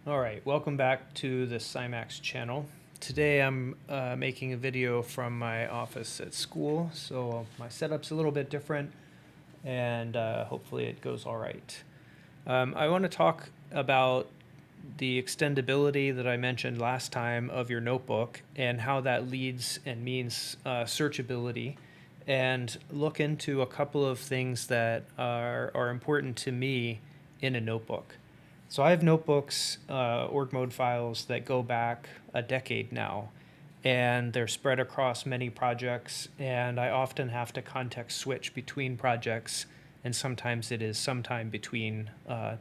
All right, welcome back to the scimax channel. Today I'm making a video from my office at school, so my setup's a little bit different, and hopefully it goes all right. I want to talk about the extendability that I mentioned last time of your notebook and how that leads and means searchability, and look into a couple of things that are important to me in a notebook. So I have notebooks, org mode files that go back a decade now, and they're spread across many projects, and I often have to context switch between projects, and sometimes it is sometime between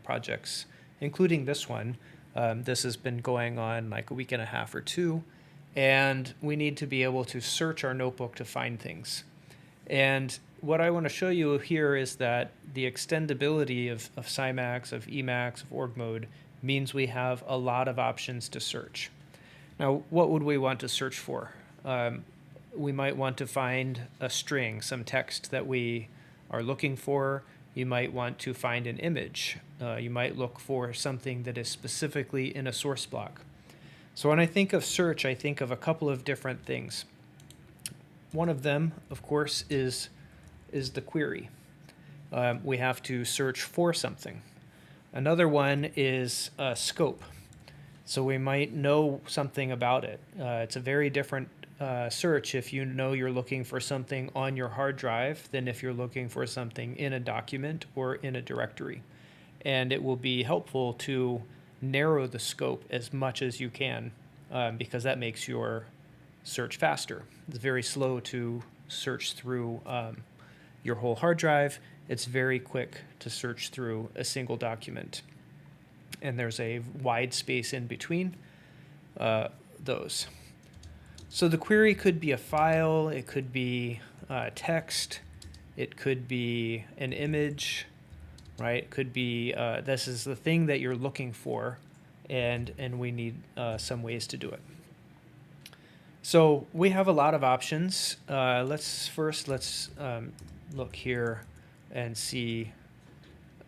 projects, including this one. This has been going on like a week and a half or two, and we need to be able to search our notebook to find things. And what I want to show you here is that the extendability of scimax, of Emacs, of org mode means we have a lot of options to search. Now, what would we want to search for? We might want to find a string, some text that we are looking for. You might want to find an image. You might look for something that is specifically in a source block. So when I think of search, I think of a couple of different things. One of them, of course, is the query. We have to search for something. Another one is scope. So we might know something about it. It's a very different search if you know you're looking for something on your hard drive than if you're looking for something in a document or in a directory. And it will be helpful to narrow the scope as much as you can because that makes your search faster. It's very slow to search through your whole hard drive. It's very quick to search through a single document. And there's a wide space in between those. So the query could be a file, it could be text, it could be an image, right? It could be, this is the thing that you're looking for, and we need some ways to do it. So we have a lot of options. Let's look here and see.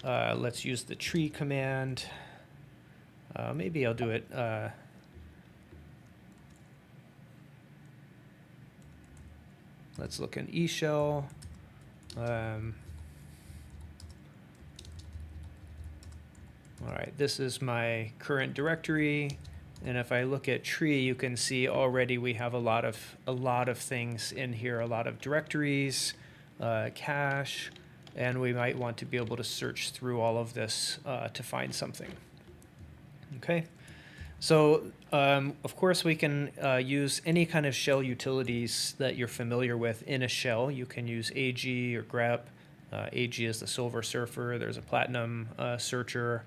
Let's use the tree command. Maybe I'll do it. Let's look in eShell. All right, this is my current directory. And if I look at tree, you can see already we have a lot of things in here, a lot of directories, cache, and we might want to be able to search through all of this to find something. Okay, so of course we can use any kind of shell utilities that you're familiar with in a shell. You can use AG or grep. AG is the silver surfer. There's a platinum searcher.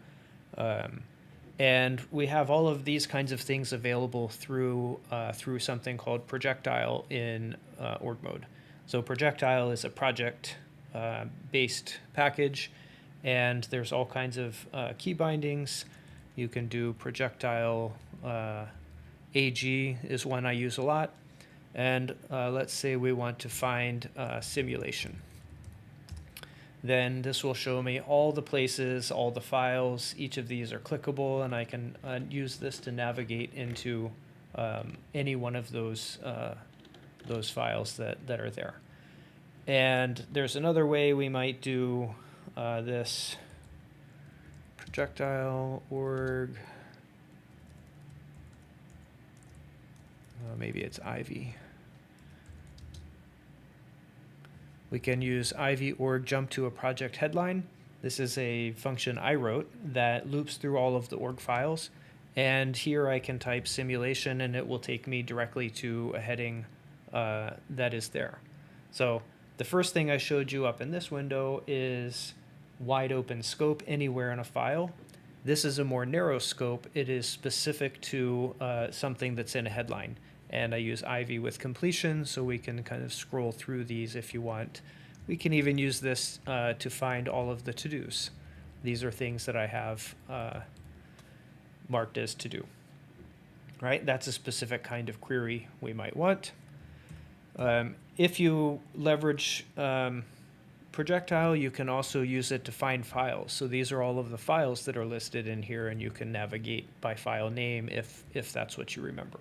And we have all of these kinds of things available through something called projectile in org mode. So projectile is a project based package, and there's all kinds of key bindings. You can do projectile AG is one I use a lot. And let's say we want to find simulation. Then this will show me all the places, all the files. Each of these are clickable, and I can use this to navigate into any one of those files that are there. And there's another way we might do this projectile org. Maybe it's Ivy. We can use Ivy org jump to a project headline. This is a function I wrote that loops through all of the org files. And here I can type simulation, and it will take me directly to a heading that is there. So the first thing I showed you up in this window is wide open scope anywhere in a file. This is a more narrow scope. It is specific to something that's in a headline. And I use Ivy with completion, so we can kind of scroll through these if you want. We can even use this to find all of the to-dos. These are things that I have marked as to-do. Right? That's a specific kind of query we might want. If you leverage projectile, you can also use it to find files. So these are all of the files that are listed in here, and you can navigate by file name if that's what you remember.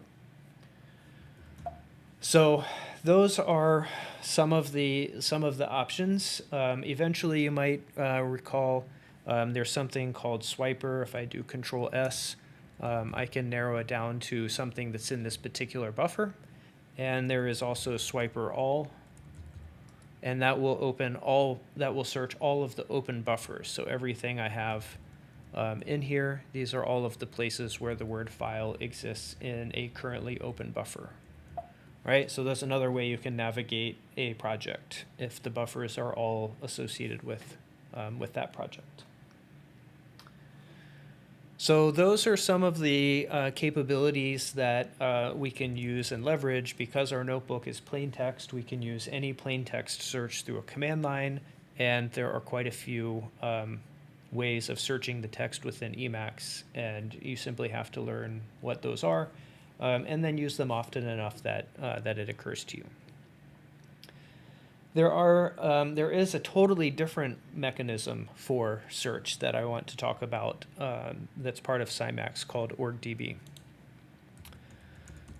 So those are some of the options. Eventually, you might recall there's something called swiper. If I do Control S, I can narrow it down to something that's in this particular buffer. And there is also swiper all, and that will search all of the open buffers. So everything I have in here, these are all of the places where the word file exists in a currently open buffer. Right, so that's another way you can navigate a project if the buffers are all associated with that project. So those are some of the capabilities that we can use and leverage. Because our notebook is plain text, we can use any plain text search through a command line, and there are quite a few ways of searching the text within Emacs, and you simply have to learn what those are. And then use them often enough that it occurs to you. There is a totally different mechanism for search that I want to talk about that's part of scimax called orgdb.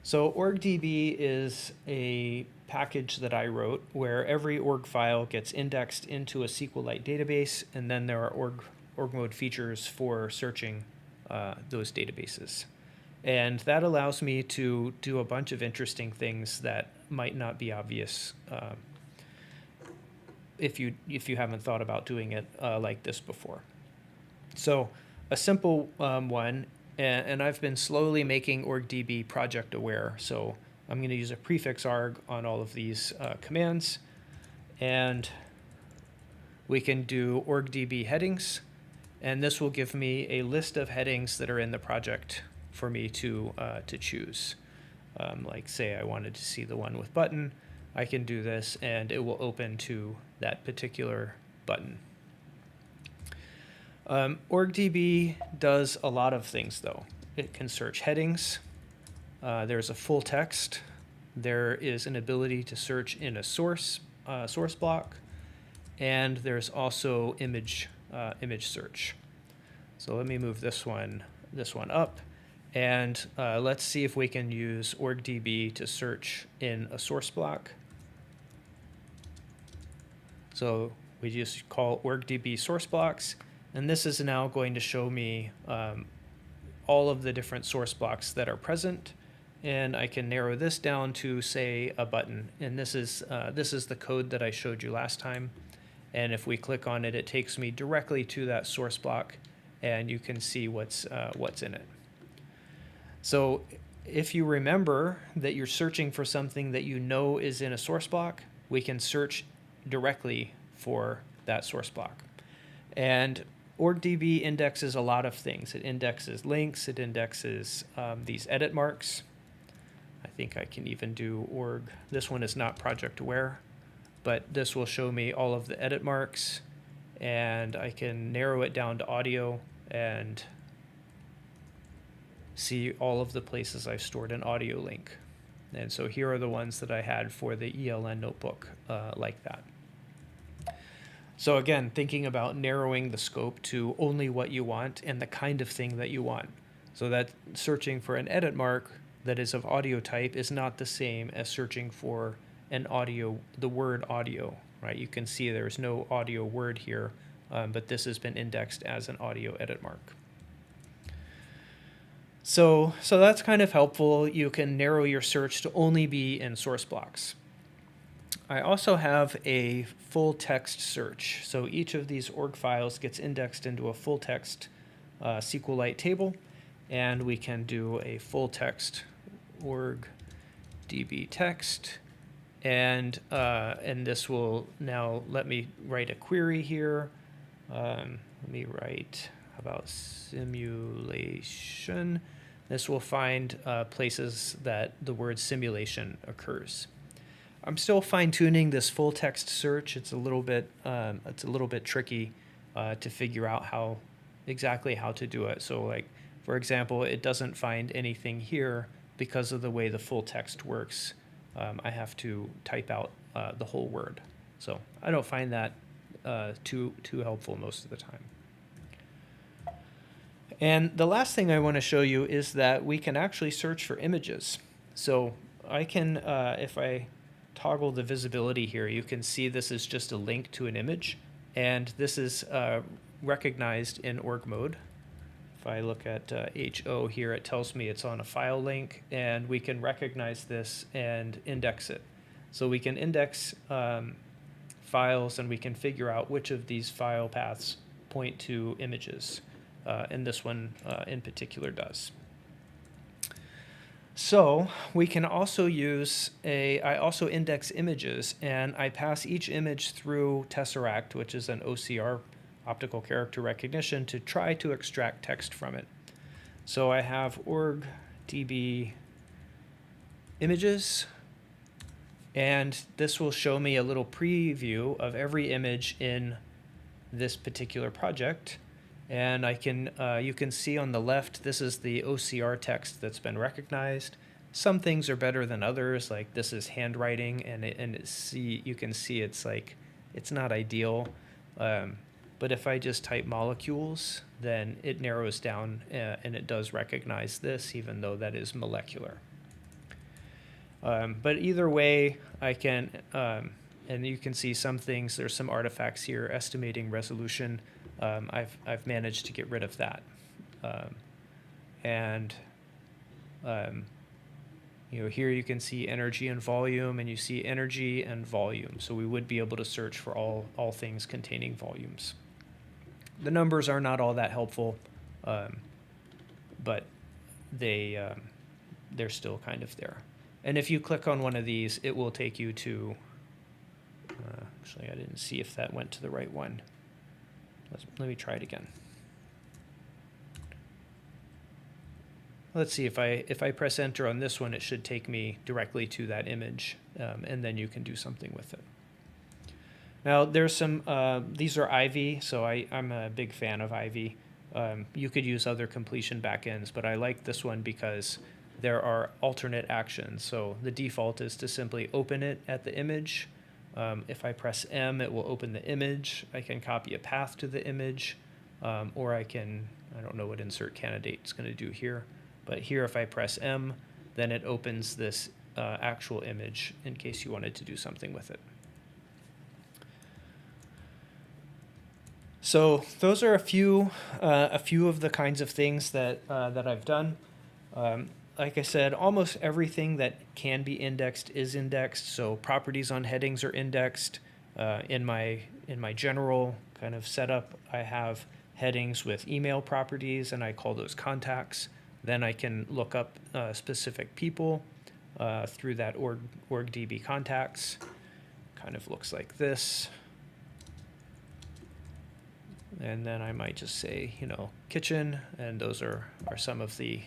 So orgdb is a package that I wrote where every org file gets indexed into a SQLite database, and then there are org mode features for searching those databases. And that allows me to do a bunch of interesting things that might not be obvious if you haven't thought about doing it like this before. So a simple one, and I've been slowly making orgdb project aware. So I'm going to use a prefix arg on all of these commands, and we can do orgdb headings, and this will give me a list of headings that are in the project for me to choose. Like say I wanted to see the one with button, I can do this and it will open to that particular button. orgdb does a lot of things though. It can search headings. There's a full text. There is an ability to search in a source block, and there's also image search. So let me move this one up. And let's see if we can use orgdb to search in a source block. So we just call orgdb source blocks, and this is now going to show me all of the different source blocks that are present. And I can narrow this down to, say, a button. And this is the code that I showed you last time. And if we click on it, it takes me directly to that source block, and you can see what's in it. So if you remember that you're searching for something that you know is in a source block, we can search directly for that source block. And orgdb indexes a lot of things. It indexes links. It indexes these edit marks. I think I can even do org. This one is not project aware, but this will show me all of the edit marks, and I can narrow it down to audio and see all of the places I've stored an audio link. And so here are the ones that I had for the ELN notebook like that. So again, thinking about narrowing the scope to only what you want and the kind of thing that you want. So that searching for an edit mark that is of audio type is not the same as searching for the word audio, right? You can see there's no audio word here, but this has been indexed as an audio edit mark. So that's kind of helpful. You can narrow your search to only be in source blocks. I also have a full text search. So each of these org files gets indexed into a full text SQLite table, and we can do a full text org db text, and this will now let me write a query here. Let me write about simulation. This will find places that the word simulation occurs. I'm still fine-tuning this full text search. It's a little bit tricky to figure out exactly how to do it. So, like for example, it doesn't find anything here because of the way the full text works. I have to type out the whole word. So I don't find that too helpful most of the time. And the last thing I want to show you is that we can actually search for images. So I can, if I toggle the visibility here, you can see this is just a link to an image, and this is recognized in org mode. If I look at HO here, it tells me it's on a file link, and we can recognize this and index it. So we can index files, and we can figure out which of these file paths point to images. And this one in particular does. So we can also use I also index images, and I pass each image through Tesseract, which is an OCR, optical character recognition, to try to extract text from it. So I have org db images, and this will show me a little preview of every image in this particular project. And I can, you can see on the left, this is the OCR text that's been recognized. Some things are better than others, like this is handwriting, and you can see it's like, it's not ideal. But if I just type molecules, then it narrows down and it does recognize this, even though that is molecular. But either way, I can, and you can see some things, there's some artifacts here, estimating resolution. I've managed to get rid of that, you know, here you can see energy and volume, and you see energy and volume. So we would be able to search for all things containing volumes. The numbers are not all that helpful, but they're still kind of there. And if you click on one of these, it will take you to. Actually, I didn't see if that went to the right one. Let me try it again. Let's see, if I press enter on this one, it should take me directly to that image, and then you can do something with it. Now there's some, these are Ivy, so I'm a big fan of Ivy. You could use other completion backends, but I like this one because there are alternate actions. So the default is to simply open it at the image. If I press M, it will open the image. I can copy a path to the image, or I don't know what insert candidate is going to do here, but here if I press M, then it opens this actual image in case you wanted to do something with it. So those are a few of the kinds of things that I've done. Like I said, almost everything that can be indexed is indexed. So properties on headings are indexed. In my general kind of setup, I have headings with email properties, and I call those contacts. Then I can look up specific people through that org-db contacts. Kind of looks like this. And then I might just say, you know, kitchen, and those are some of the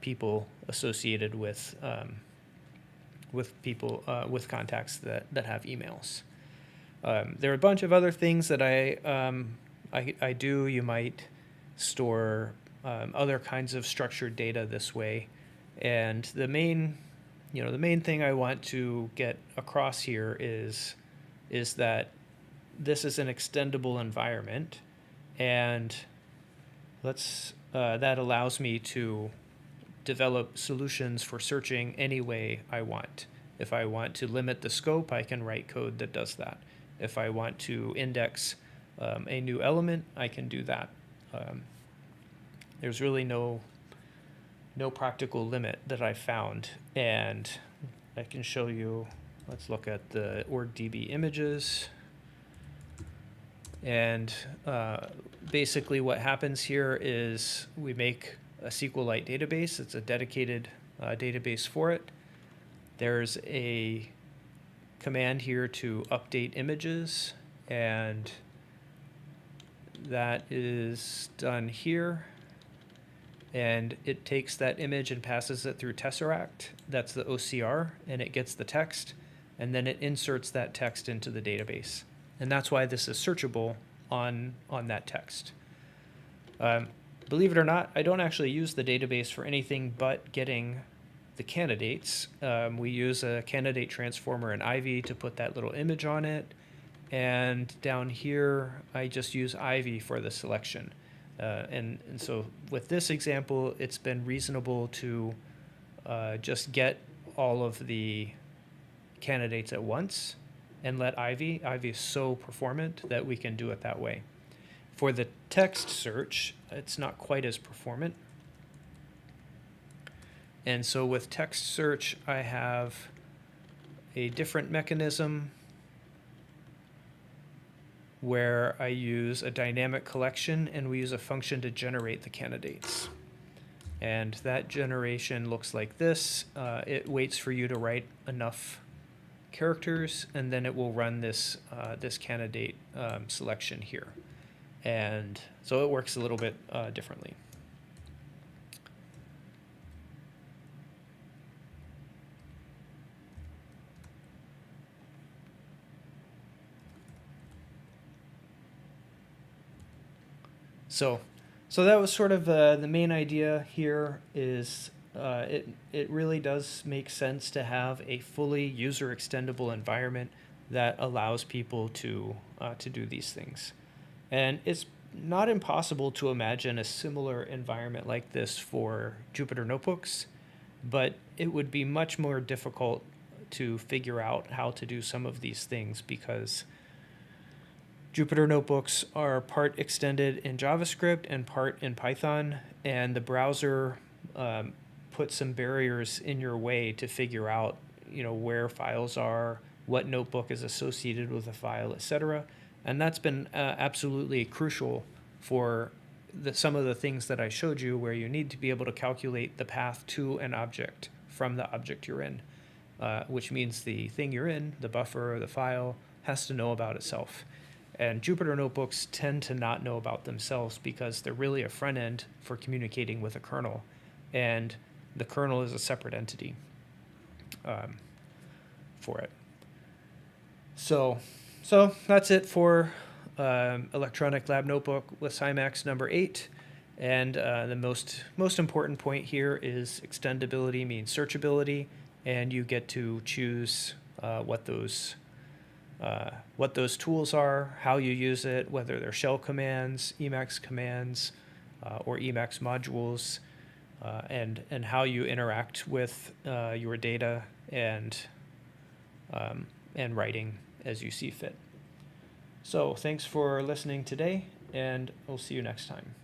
people associated with people with contacts that have emails. There are a bunch of other things that I do. You might store other kinds of structured data this way, and the main thing I want to get across here is that this is an extendable environment, and that allows me to develop solutions for searching any way I want. If I want to limit the scope, I can write code that does that. If I want to index a new element, I can do that. There's really no practical limit that I found, and I can show you. Let's look at the org-db images. And basically what happens here is we make a SQLite database. It's a dedicated database for it. There's a command here to update images, and that is done here. And it takes that image and passes it through Tesseract. That's the OCR, and it gets the text, and then it inserts that text into the database. And that's why this is searchable on that text. Believe it or not, I don't actually use the database for anything but getting the candidates. We use a candidate transformer in Ivy to put that little image on it, And down here, I just use Ivy for the selection. And so with this example, it's been reasonable to just get all of the candidates at once and let Ivy is so performant that we can do it that way. For the text search, it's not quite as performant. And so with text search, I have a different mechanism where I use a dynamic collection and we use a function to generate the candidates. And that generation looks like this. It waits for you to write enough characters, and then it will run this this candidate selection here. And so it works a little bit differently. So that was sort of the main idea here is it really does make sense to have a fully user extendable environment that allows people to do these things. And it's not impossible to imagine a similar environment like this for Jupyter Notebooks, but it would be much more difficult to figure out how to do some of these things because Jupyter Notebooks are part extended in JavaScript and part in Python, and the browser puts some barriers in your way to figure out, where files are, what notebook is associated with a file, etc. And that's been absolutely crucial for some of the things that I showed you, where you need to be able to calculate the path to an object from the object you're in, which means the thing you're in, the buffer or the file, has to know about itself. And Jupyter Notebooks tend to not know about themselves because they're really a front end for communicating with a kernel. And the kernel is a separate entity for it. So that's it for Electronic Lab Notebook with scimax number 8. And the most important point here is extendability means searchability, and you get to choose what those tools are, how you use it, whether they're shell commands, Emacs commands, or Emacs modules, and how you interact with your data and writing as you see fit. So thanks for listening today, and we'll see you next time.